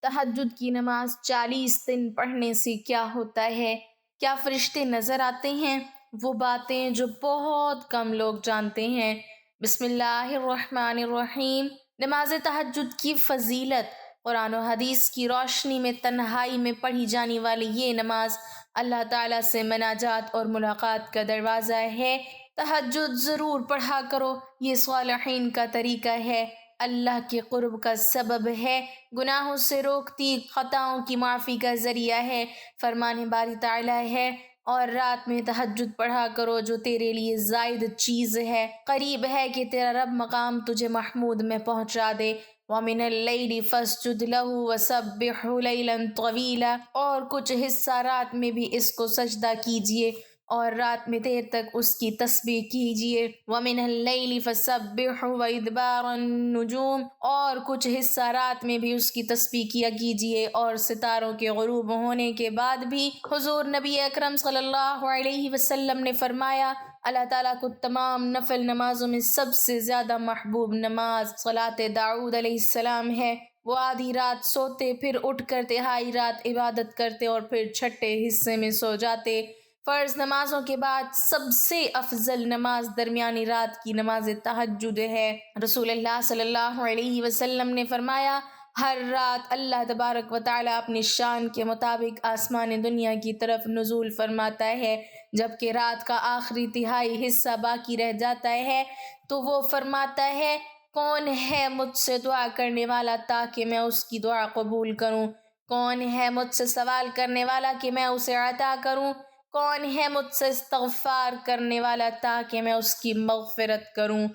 تہجد کی نماز 40 دن پڑھنے سے کیا ہوتا ہے؟ کیا فرشتے نظر آتے ہیں؟ وہ باتیں جو بہت کم لوگ جانتے ہیں۔ بسم اللہ الرحمن الرحیم۔ نماز تہجد کی فضیلت۔ قرآن و حدیث کی روشنی میں تنہائی میں پڑھی جانے والی یہ نماز اللہ تعالیٰ سے مناجات اور ملاقات کا دروازہ ہے۔ تہجد ضرور پڑھا کرو، یہ صالحین کا طریقہ ہے، اللہ کے قرب کا سبب ہے، گناہوں سے روکتی، خطاؤں کی معافی کا ذریعہ ہے، فرمان باری تعالیٰ ہے۔ اور رات میں تہجد پڑھا کرو جو تیرے لیے زائد چیز ہے، قریب ہے کہ تیرا رب مقام تجھے محمود میں پہنچا دے۔ وَمِنَ اللَّيْلِ فَاسْجُدْ لَهُ وَسَبِّحْهُ لَيْلًا طَوِيلًا، اور کچھ حصہ رات میں بھی اس کو سجدہ کیجیے اور رات میں دیر تک اس کی تسبیح کیجیے۔ وَمِنَ اللَّيْلِ فَسَبِّحْهُ وَإِدْبَارَ النُّجُومِ، اور کچھ حصہ رات میں بھی اس کی تسبیح کیا کیجیے اور ستاروں کے غروب ہونے کے بعد بھی۔ حضور نبی اکرم صلی اللہ علیہ وسلم نے فرمایا، اللہ تعالیٰ کو تمام نفل نمازوں میں سب سے زیادہ محبوب نماز صلاۃ داؤد علیہ السلام ہے۔ وہ آدھی رات سوتے، پھر اٹھ کر تہائی رات عبادت کرتے اور پھر چھٹے حصے میں سو جاتے۔ فرض نمازوں کے بعد سب سے افضل نماز درمیانی رات کی نماز تہجد ہے۔ رسول اللہ صلی اللہ علیہ وسلم نے فرمایا، ہر رات اللہ تبارک و تعالیٰ اپنی شان کے مطابق آسمان دنیا کی طرف نزول فرماتا ہے۔ جبکہ رات کا آخری تہائی حصہ باقی رہ جاتا ہے تو وہ فرماتا ہے، کون ہے مجھ سے دعا کرنے والا تاکہ میں اس کی دعا قبول کروں؟ کون ہے مجھ سے سوال کرنے والا کہ میں اسے عطا کروں؟ کون ہے مجھ سے استغفار کرنے والا تاکہ میں اس کی مغفرت کروں؟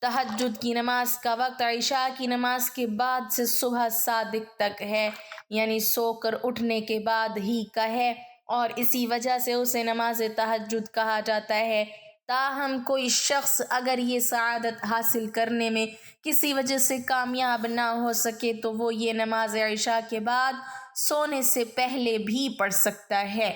تہجد کی نماز کا وقت عشاء کی نماز کے بعد سے صبح صادق تک ہے، یعنی سو کر اٹھنے کے بعد ہی کا ہے، اور اسی وجہ سے اسے نماز تہجد کہا جاتا ہے۔ تاہم کوئی شخص اگر یہ سعادت حاصل کرنے میں کسی وجہ سے کامیاب نہ ہو سکے تو وہ یہ نماز عشاء کے بعد سونے سے پہلے بھی پڑھ سکتا ہے۔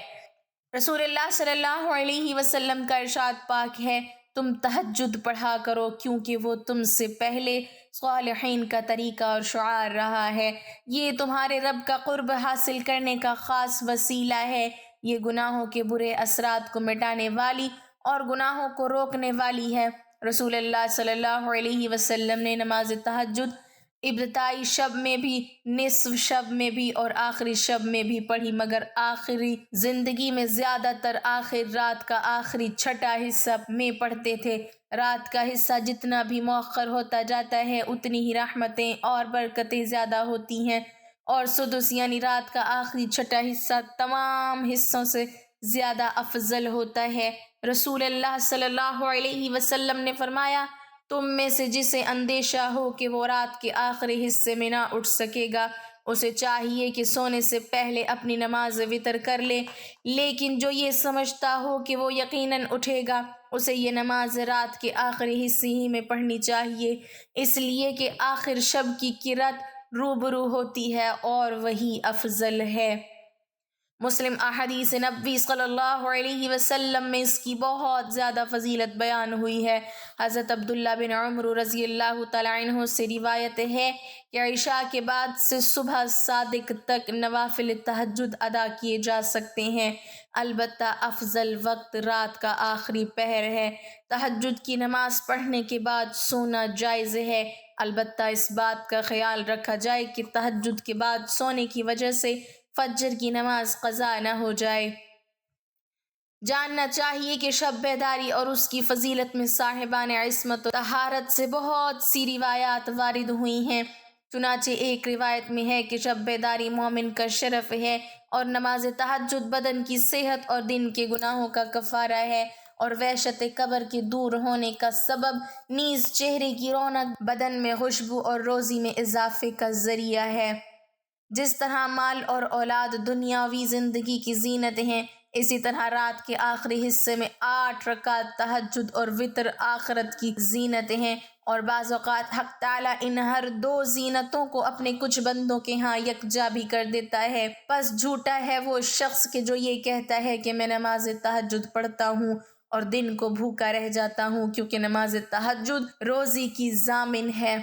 رسول اللہ صلی اللہ علیہ وسلم کا ارشاد پاک ہے، تم تہجد پڑھا کرو کیونکہ وہ تم سے پہلے صالحین کا طریقہ اور شعار رہا ہے۔ یہ تمہارے رب کا قرب حاصل کرنے کا خاص وسیلہ ہے۔ یہ گناہوں کے برے اثرات کو مٹانے والی اور گناہوں کو روکنے والی ہے۔ رسول اللہ صلی اللہ علیہ وسلم نے نماز تہجد ابتدائی شب میں بھی، نصف شب میں بھی اور آخری شب میں بھی پڑھی، مگر آخری زندگی میں زیادہ تر آخر رات کا آخری چھٹا حصہ میں پڑھتے تھے۔ رات کا حصہ جتنا بھی مؤخر ہوتا جاتا ہے اتنی ہی رحمتیں اور برکتیں زیادہ ہوتی ہیں، اور سدس یعنی رات کا آخری چھٹا حصہ تمام حصوں سے زیادہ افضل ہوتا ہے۔ رسول اللہ صلی اللہ علیہ وسلم نے فرمایا، تم میں سے جسے اندیشہ ہو کہ وہ رات کے آخری حصے میں نہ اٹھ سکے گا، اسے چاہیے کہ سونے سے پہلے اپنی نماز وتر کر لے، لیکن جو یہ سمجھتا ہو کہ وہ یقیناً اٹھے گا، اسے یہ نماز رات کے آخری حصے ہی میں پڑھنی چاہیے، اس لیے کہ آخر شب کی کرت روبرو ہوتی ہے اور وہی افضل ہے۔ مسلم احادیث نبوی صلی اللہ علیہ وسلم میں اس کی بہت زیادہ فضیلت بیان ہوئی ہے۔ حضرت عبداللہ بن عمر رضی اللہ تعالیٰ عنہ سے روایت ہے کہ عشاء کے بعد سے صبح صادق تک نوافل تہجد ادا کیے جا سکتے ہیں، البتہ افضل وقت رات کا آخری پہر ہے۔ تہجد کی نماز پڑھنے کے بعد سونا جائز ہے، البتہ اس بات کا خیال رکھا جائے کہ تہجد کے بعد سونے کی وجہ سے فجر کی نماز قضا نہ ہو جائے۔ جاننا چاہیے کہ شب بیداری اور اس کی فضیلت میں صاحبان عصمت و طہارت سے بہت سی روایات وارد ہوئی ہیں۔ چنانچہ ایک روایت میں ہے کہ شب بیداری مومن کا شرف ہے، اور نماز تہجد بدن کی صحت اور دن کے گناہوں کا کفارہ ہے، اور وحشت قبر کے دور ہونے کا سبب، نیز چہرے کی رونق، بدن میں خوشبو اور روزی میں اضافے کا ذریعہ ہے۔ جس طرح مال اور اولاد دنیاوی زندگی کی زینت ہیں، اسی طرح رات کے آخری حصے میں 8 رکعت تہجد اور وتر آخرت کی زینت ہیں، اور بعض اوقات حق تعالیٰ ان ہر 2 زینتوں کو اپنے کچھ بندوں کے ہاں یکجا بھی کر دیتا ہے۔ پس جھوٹا ہے وہ شخص کہ جو یہ کہتا ہے کہ میں نماز تہجد پڑھتا ہوں اور دن کو بھوکا رہ جاتا ہوں، کیونکہ نماز تہجد روزی کی ضامن ہے۔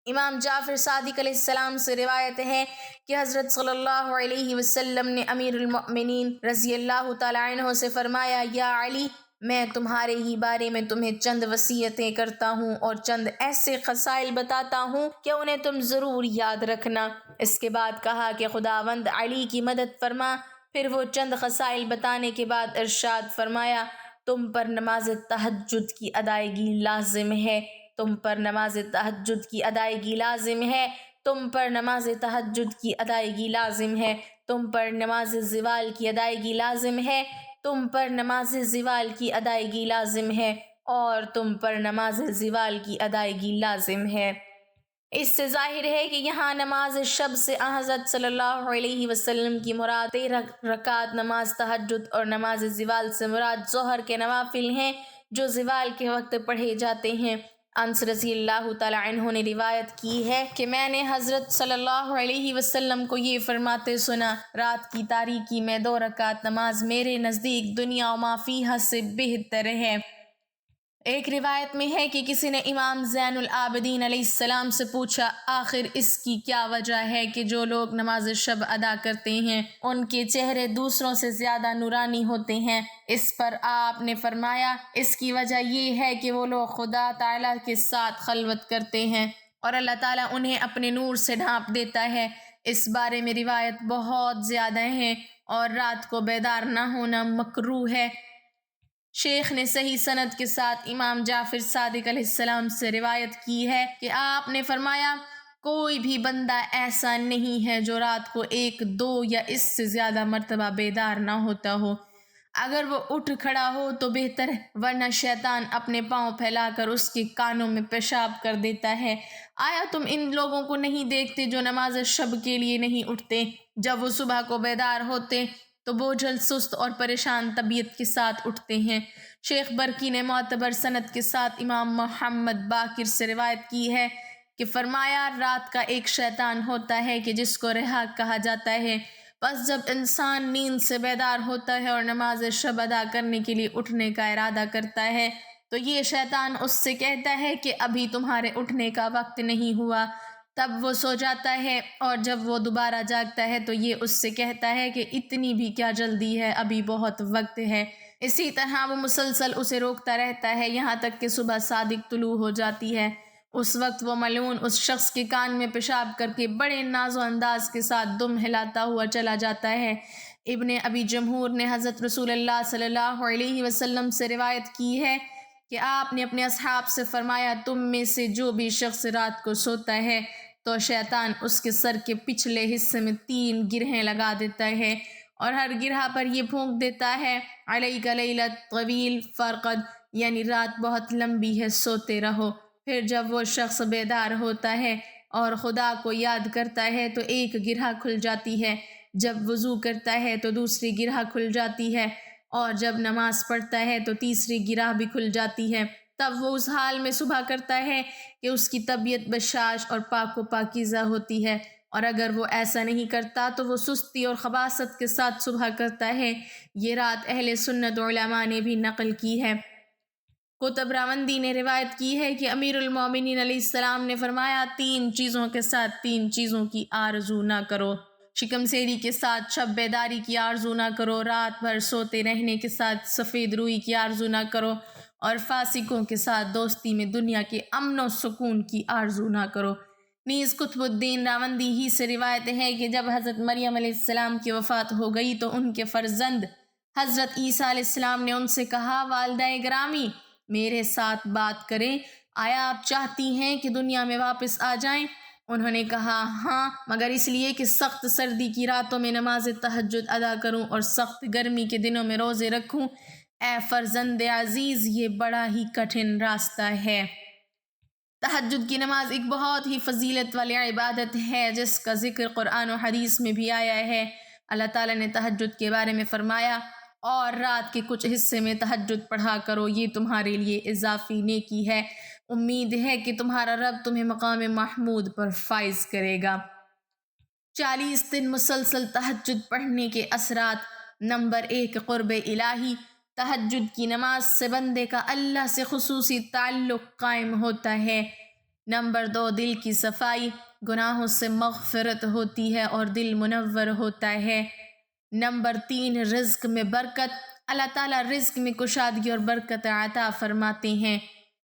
امام جعفر صادق علیہ السلام سے روایت ہے کہ حضرت صلی اللہ علیہ وسلم نے امیر المؤمنین رضی اللہ تعالیٰ عنہ سے فرمایا، یا علی، میں تمہارے ہی بارے میں تمہیں چند وصیتیں کرتا ہوں اور چند ایسے خصائل بتاتا ہوں کہ انہیں تم ضرور یاد رکھنا۔ اس کے بعد کہا کہ خداوند علی کی مدد فرما۔ پھر وہ چند خصائل بتانے کے بعد ارشاد فرمایا، تم پر نماز تہجد کی ادائیگی لازم ہے، تم پر نماز تہجد کی ادائیگی لازم ہے، تم پر نماز تہجد کی ادائیگی لازم ہے، تم پر نماز زوال کی ادائیگی لازم ہے، تم پر نماز زوال کی ادائیگی لازم ہے، اور تم پر نماز زوال کی ادائیگی لازم ہے۔ اس سے ظاہر ہے کہ یہاں نماز شب سے حضرت صلی اللہ علیہ وسلم کی مراد 13 رکعت نماز تہجد اور نماز زوال سے مراد ظہر کے نوافل ہیں جو زوال کے وقت پڑھے جاتے ہیں۔ انس رضی اللہ تعالی عنہ نے روایت کی ہے کہ میں نے حضرت صلی اللہ علیہ وسلم کو یہ فرماتے سنا، رات کی تاریکی میں 2 رکعت نماز میرے نزدیک دنیا و ما فیہا سے بہتر ہے۔ ایک روایت میں ہے کہ کسی نے امام زین العابدین علیہ السلام سے پوچھا، آخر اس کی کیا وجہ ہے کہ جو لوگ نماز شب ادا کرتے ہیں ان کے چہرے دوسروں سے زیادہ نورانی ہوتے ہیں؟ اس پر آپ نے فرمایا، اس کی وجہ یہ ہے کہ وہ لوگ خدا تعالیٰ کے ساتھ خلوت کرتے ہیں اور اللہ تعالیٰ انہیں اپنے نور سے ڈھانپ دیتا ہے۔ اس بارے میں روایت بہت زیادہ ہیں اور رات کو بیدار نہ ہونا مکروہ ہے۔ شیخ نے صحیح سند کے ساتھ امام جعفر صادق علیہ السلام سے روایت کی ہے کہ آپ نے فرمایا، کوئی بھی بندہ ایسا نہیں ہے جو رات کو 1، 2 یا اس سے زیادہ مرتبہ بیدار نہ ہوتا ہو۔ اگر وہ اٹھ کھڑا ہو تو بہتر ہے، ورنہ شیطان اپنے پاؤں پھیلا کر اس کے کانوں میں پیشاب کر دیتا ہے۔ آیا تم ان لوگوں کو نہیں دیکھتے جو نماز شب کے لیے نہیں اٹھتے؟ جب وہ صبح کو بیدار ہوتے تو بوجھل، سست اور پریشان طبیعت کے ساتھ اٹھتے ہیں۔ شیخ برکی نے معتبر سند کے ساتھ امام محمد باقر سے روایت کی ہے کہ فرمایا، رات کا ایک شیطان ہوتا ہے کہ جس کو رہاق کہا جاتا ہے، بس جب انسان نیند سے بیدار ہوتا ہے اور نماز شب ادا کرنے کے لیے اٹھنے کا ارادہ کرتا ہے تو یہ شیطان اس سے کہتا ہے کہ ابھی تمہارے اٹھنے کا وقت نہیں ہوا۔ تب وہ سو جاتا ہے اور جب وہ دوبارہ جاگتا ہے تو یہ اس سے کہتا ہے کہ اتنی بھی کیا جلدی ہے، ابھی بہت وقت ہے۔ اسی طرح وہ مسلسل اسے روکتا رہتا ہے یہاں تک کہ صبح صادق طلوع ہو جاتی ہے۔ اس وقت وہ ملعون اس شخص کے کان میں پیشاب کر کے بڑے ناز و انداز کے ساتھ دم ہلاتا ہوا چلا جاتا ہے۔ ابن ابی جمہور نے حضرت رسول اللہ صلی اللہ علیہ وسلم سے روایت کی ہے کہ آپ نے اپنے اصحاب سے فرمایا، تم میں سے جو بھی شخص رات کو سوتا ہے تو شیطان اس کے سر کے پچھلے حصے میں 3 گرہیں لگا دیتا ہے اور ہر گرہ پر یہ پھونک دیتا ہے، علیک لیلۃ طویل فرقد، یعنی رات بہت لمبی ہے، سوتے رہو۔ پھر جب وہ شخص بیدار ہوتا ہے اور خدا کو یاد کرتا ہے تو ایک گرہ کھل جاتی ہے، جب وضو کرتا ہے تو دوسری گرہ کھل جاتی ہے، اور جب نماز پڑھتا ہے تو تیسری گرہ بھی کھل جاتی ہے۔ تب وہ اس حال میں صبح کرتا ہے کہ اس کی طبیعت بشاش اور پاک و پاکیزہ ہوتی ہے، اور اگر وہ ایسا نہیں کرتا تو وہ سستی اور خباثت کے ساتھ صبح کرتا ہے۔ یہ رات اہل سنت علماء نے بھی نقل کی ہے۔ قطب راوندی نے روایت کی ہے کہ امیر المومنین علیہ السلام نے فرمایا، 3 چیزوں کے ساتھ 3 چیزوں کی آرزو نہ کرو۔ شکم سیری کے ساتھ شب بیداری کی آرزو نہ کرو، رات بھر سوتے رہنے کے ساتھ سفید روئی کی آرزو نہ کرو، اور فاسقوں کے ساتھ دوستی میں دنیا کے امن و سکون کی آرزو نہ کرو۔ نیز قطب الدین راوندی ہی سے روایت ہے کہ جب حضرت مریم علیہ السلام کی وفات ہو گئی تو ان کے فرزند حضرت عیسیٰ علیہ السلام نے ان سے کہا، والدہ گرامی، میرے ساتھ بات کریں، آیا آپ چاہتی ہیں کہ دنیا میں واپس آ جائیں؟ انہوں نے کہا، ہاں، مگر اس لیے کہ سخت سردی کی راتوں میں نماز تہجد ادا کروں اور سخت گرمی کے دنوں میں روزے رکھوں۔ اے فرزند عزیز، یہ بڑا ہی کٹھن راستہ ہے۔ تہجد کی نماز ایک بہت ہی فضیلت والی عبادت ہے جس کا ذکر قرآن و حدیث میں بھی آیا ہے۔ اللہ تعالیٰ نے تہجد کے بارے میں فرمایا، اور رات کے کچھ حصے میں تہجد پڑھا کرو، یہ تمہارے لیے اضافی نیکی ہے، امید ہے کہ تمہارا رب تمہیں مقام محمود پر فائز کرے گا۔ 40 دن مسلسل تہجد پڑھنے کے اثرات۔ نمبر 1، قرب الہی۔ تہجد کی نماز سے بندے کا اللہ سے خصوصی تعلق قائم ہوتا ہے۔ نمبر 2 دل کی صفائی، گناہوں سے مغفرت ہوتی ہے اور دل منور ہوتا ہے۔ نمبر 3 رزق میں برکت، اللہ تعالیٰ رزق میں کشادگی اور برکت عطا فرماتے ہیں۔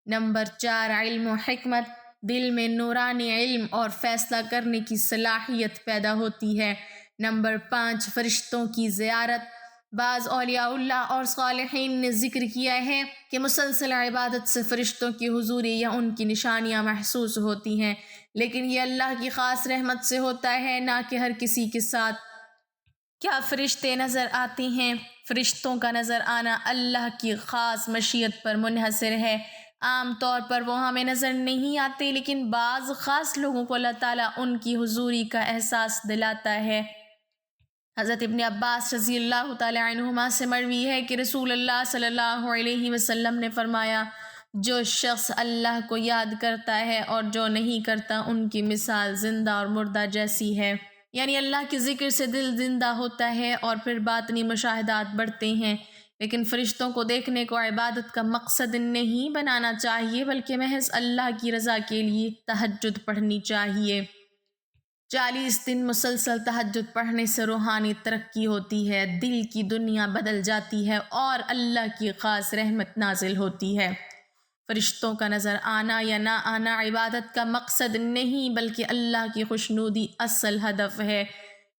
نمبر 4 علم و حکمت، دل میں نورانی علم اور فیصلہ کرنے کی صلاحیت پیدا ہوتی ہے۔ نمبر 5 فرشتوں کی زیارت، بعض اولیاء اللہ اور صالحین نے ذکر کیا ہے کہ مسلسل عبادت سے فرشتوں کی حضوری یا ان کی نشانیاں محسوس ہوتی ہیں، لیکن یہ اللہ کی خاص رحمت سے ہوتا ہے، نہ کہ ہر کسی کے ساتھ۔ کیا فرشتے نظر آتے ہیں؟ فرشتوں کا نظر آنا اللہ کی خاص مشیت پر منحصر ہے۔ عام طور پر وہ ہمیں نظر نہیں آتے، لیکن بعض خاص لوگوں کو اللہ تعالیٰ ان کی حضوری کا احساس دلاتا ہے۔ حضرت ابن عباس رضی اللہ تعالیٰ عنہما سے مروی ہے کہ رسول اللہ صلی اللہ علیہ وسلم نے فرمایا، جو شخص اللہ کو یاد کرتا ہے اور جو نہیں کرتا، ان کی مثال زندہ اور مردہ جیسی ہے۔ یعنی اللہ کے ذکر سے دل زندہ ہوتا ہے اور پھر باطنی مشاہدات بڑھتے ہیں۔ لیکن فرشتوں کو دیکھنے کو عبادت کا مقصد نہیں بنانا چاہیے، بلکہ محض اللہ کی رضا کے لیے تہجد پڑھنی چاہیے۔ 40 دن مسلسل تہجد پڑھنے سے روحانی ترقی ہوتی ہے، دل کی دنیا بدل جاتی ہے اور اللہ کی خاص رحمت نازل ہوتی ہے۔ فرشتوں کا نظر آنا یا نہ آنا عبادت کا مقصد نہیں، بلکہ اللہ کی خوشنودی اصل ہدف ہے۔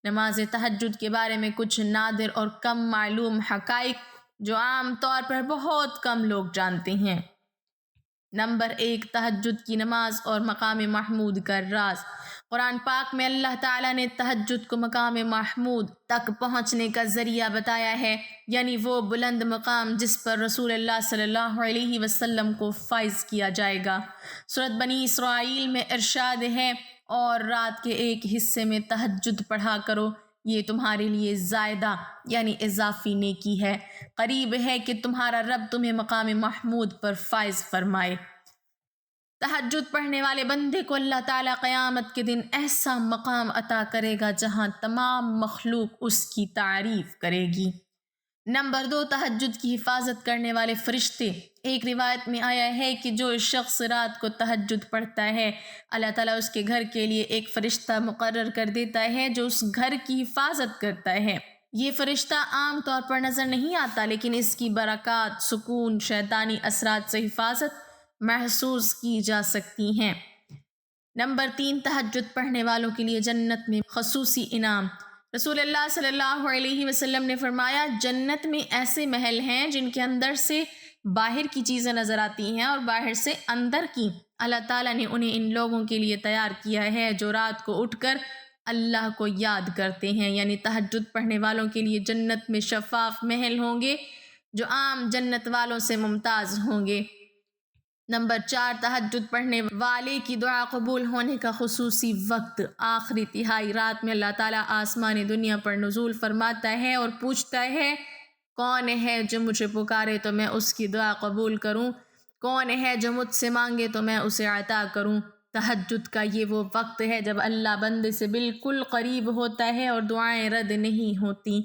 نماز تہجد کے بارے میں کچھ نادر اور کم معلوم حقائق جو عام طور پر بہت کم لوگ جانتے ہیں۔ نمبر 1 تہجد کی نماز اور مقام محمود کا راز۔ قرآن پاک میں اللہ تعالیٰ نے تہجد کو مقام محمود تک پہنچنے کا ذریعہ بتایا ہے، یعنی وہ بلند مقام جس پر رسول اللہ صلی اللہ علیہ وسلم کو فائز کیا جائے گا۔ سورۃ بنی اسرائیل میں ارشاد ہے، اور رات کے ایک حصے میں تہجد پڑھا کرو، یہ تمہارے لیے زائدہ یعنی اضافی نیکی ہے، قریب ہے کہ تمہارا رب تمہیں مقام محمود پر فائز فرمائے۔ تہجد پڑھنے والے بندے کو اللہ تعالیٰ قیامت کے دن ایسا مقام عطا کرے گا جہاں تمام مخلوق اس کی تعریف کرے گی۔ نمبر 2 تہجد کی حفاظت کرنے والے فرشتے۔ ایک روایت میں آیا ہے کہ جو شخص رات کو تہجد پڑھتا ہے، اللہ تعالیٰ اس کے گھر کے لیے ایک فرشتہ مقرر کر دیتا ہے جو اس گھر کی حفاظت کرتا ہے۔ یہ فرشتہ عام طور پر نظر نہیں آتا، لیکن اس کی برکات، سکون، شیطانی اثرات سے حفاظت محسوس کی جا سکتی ہیں۔ نمبر 3 تہجد پڑھنے والوں کے لیے جنت میں خصوصی انعام۔ رسول اللہ صلی اللہ علیہ وسلم نے فرمایا، جنت میں ایسے محل ہیں جن کے اندر سے باہر کی چیزیں نظر آتی ہیں اور باہر سے اندر کی۔ اللہ تعالیٰ نے انہیں ان لوگوں کے لیے تیار کیا ہے جو رات کو اٹھ کر اللہ کو یاد کرتے ہیں، یعنی تہجد پڑھنے والوں کے لیے جنت میں شفاف محل ہوں گے جو عام جنت والوں سے ممتاز ہوں گے۔ نمبر 4 تہجد پڑھنے والے کی دعا قبول ہونے کا خصوصی وقت۔ آخری تہائی رات میں اللہ تعالیٰ آسمانی دنیا پر نزول فرماتا ہے اور پوچھتا ہے، کون ہے جو مجھے پکارے تو میں اس کی دعا قبول کروں، کون ہے جو مجھ سے مانگے تو میں اسے عطا کروں۔ تہجد کا یہ وہ وقت ہے جب اللہ بندے سے بالکل قریب ہوتا ہے اور دعائیں رد نہیں ہوتی۔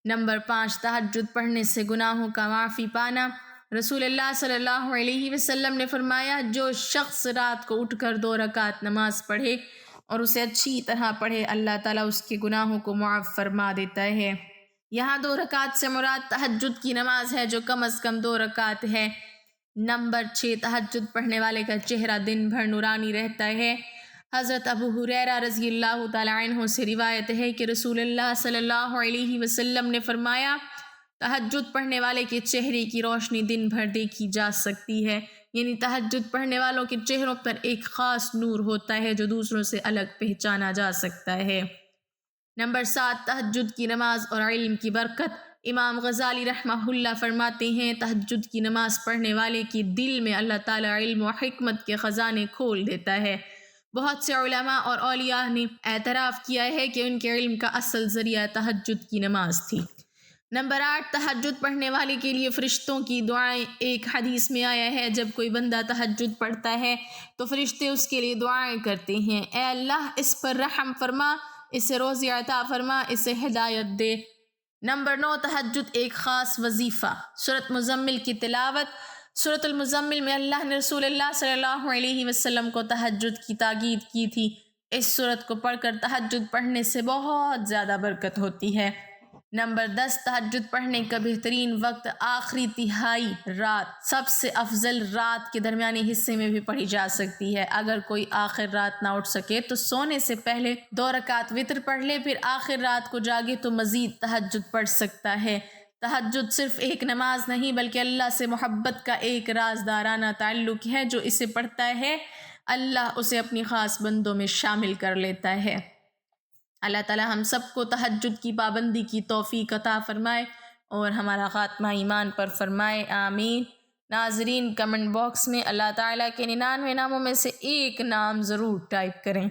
نمبر 5 تہجد پڑھنے سے گناہوں کا معافی پانا۔ رسول اللہ صلی اللہ علیہ وسلم نے فرمایا، جو شخص رات کو اٹھ کر 2 رکعت نماز پڑھے اور اسے اچھی طرح پڑھے، اللہ تعالیٰ اس کے گناہوں کو معاف فرما دیتا ہے۔ یہاں 2 رکعت سے مراد تہجد کی نماز ہے جو کم از کم 2 رکعت ہے۔ نمبر 6 تہجد پڑھنے والے کا چہرہ دن بھر نورانی رہتا ہے۔ حضرت ابو ہریرہ رضی اللہ تعالیٰ عنہ سے روایت ہے کہ رسول اللہ صلی اللہ علیہ وسلم نے فرمایا، تہجد پڑھنے والے کے چہرے کی روشنی دن بھر دیکھی جا سکتی ہے، یعنی تہجد پڑھنے والوں کے چہروں پر ایک خاص نور ہوتا ہے جو دوسروں سے الگ پہچانا جا سکتا ہے۔ نمبر 7 تہجد کی نماز اور علم کی برکت۔ امام غزالی رحمہ اللہ فرماتے ہیں، تہجد کی نماز پڑھنے والے کی دل میں اللہ تعالیٰ علم و حکمت کے خزانے کھول دیتا ہے۔ بہت سے علماء اور اولیاء نے اعتراف کیا ہے کہ ان کے علم کا اصل ذریعہ تہجد کی نماز تھی۔ نمبر 8 تہجد پڑھنے والے کے لیے فرشتوں کی دعائیں۔ ایک حدیث میں آیا ہے، جب کوئی بندہ تہجد پڑھتا ہے تو فرشتے اس کے لیے دعائیں کرتے ہیں، اے اللہ اس پر رحم فرما، اسے روزی عطا فرما، اسے ہدایت دے۔ نمبر 9 تہجد ایک خاص وظیفہ۔ سورۃ مزمل کی تلاوت۔ سورۃ المزمل میں اللہ نے رسول اللہ صلی اللہ علیہ وسلم کو تہجد کی تاکید کی تھی۔ اس سورت کو پڑھ کر تہجد پڑھنے سے بہت زیادہ برکت ہوتی ہے۔ نمبر 10، تہجد پڑھنے کا بہترین وقت آخری تہائی رات، سب سے افضل رات کے درمیانی حصے میں بھی پڑھی جا سکتی ہے۔ اگر کوئی آخر رات نہ اٹھ سکے تو سونے سے پہلے 2 رکعت وتر پڑھ لے، پھر آخر رات کو جاگے تو مزید تہجد پڑھ سکتا ہے۔ تہجد صرف ایک نماز نہیں بلکہ اللہ سے محبت کا ایک رازدارانہ تعلق ہے۔ جو اسے پڑھتا ہے اللہ اسے اپنی خاص بندوں میں شامل کر لیتا ہے۔ اللہ تعالی ہم سب کو تہجد کی پابندی کی توفیق عطا فرمائے اور ہمارا خاتمہ ایمان پر فرمائے، آمین۔ ناظرین، کمنٹ باکس میں اللہ تعالیٰ کے 99 ناموں میں سے ایک نام ضرور ٹائپ کریں۔